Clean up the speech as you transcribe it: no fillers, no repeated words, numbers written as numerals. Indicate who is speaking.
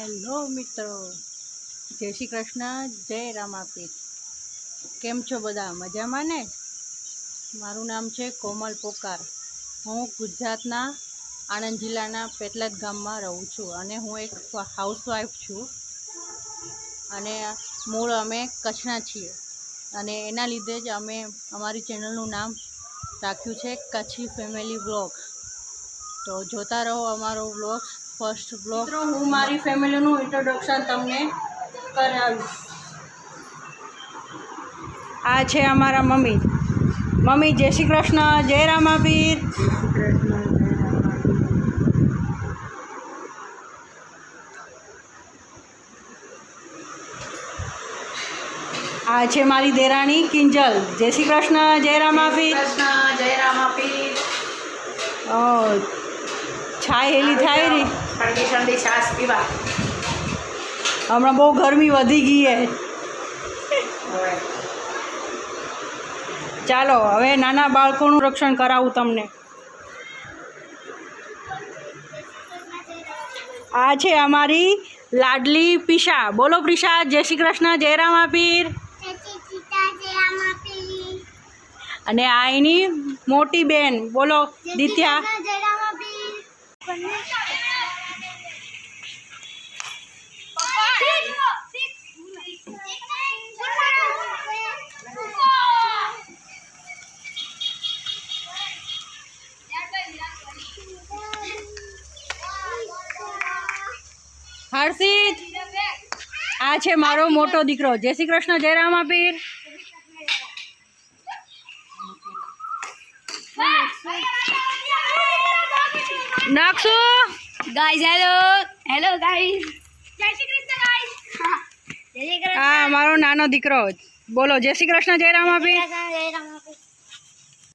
Speaker 1: Hello મિત્રો, જય શ્રી કૃષ્ણ, જય રામાપીર. કેમ છો બધા? મજામાં ને? મારું નામ છે કોમલ પોકાર. હું ગુજરાતના આણંદ જિલ્લાના પેટલાદ ગામમાં રહું છું અને હું એક હાઉસવાઈફ છું. અને મૂળ અમે કચ્છના છીએ અને એના લીધે જ અમે અમારી ચેનલનું નામ રાખ્યું છે કચ્છી ફેમિલી વ્લોગ્સ. તો જોતા રહો અમારો વ્લોગ્સ. ફર્સ્ટ વ્લોગ હું મારી ફેમિલીનું ઇન્ટ્રોડક્શન તમને કરાવીશ. આ છે અમારા મમ્મી. મમ્મી જય શ્રી કૃષ્ણ, જય રામાપીર. આ છે મારી દેરાણી કિંજલ. જય શ્રી કૃષ્ણ, જય રામાપીર.
Speaker 2: જય રામાપીર.
Speaker 1: ઓ છાય હેલી થાય રહી.
Speaker 2: ઠંડી ઠંડી છાશ પીવા.
Speaker 1: હમણાં બહુ ગરમી વધી ગઈ છે. ચાલો હવે નાના બાળકોનું રક્ષણ કરાવું તમને. આ છે અમારી લાડલી પીશા. બોલો પ્રિશા, જય શ્રી કૃષ્ણ, જય રામાપીર. અને આ એની મોટી બેન. બોલો દિત્યા. હર્ષિત, આ છે મારો મોટો દીકરો. જય શ્રી કૃષ્ણ, જય રામાપીર. નાખશો
Speaker 3: ગાઈઝ, હેલો ગાઈઝ, જય શ્રી કૃષ્ણ ગાઈઝ. જય શ્રી કૃષ્ણ.
Speaker 1: આ મારો નાનો દીકરો. બોલો જય શ્રી કૃષ્ણ, જય રામાપીર.
Speaker 3: જય રામ.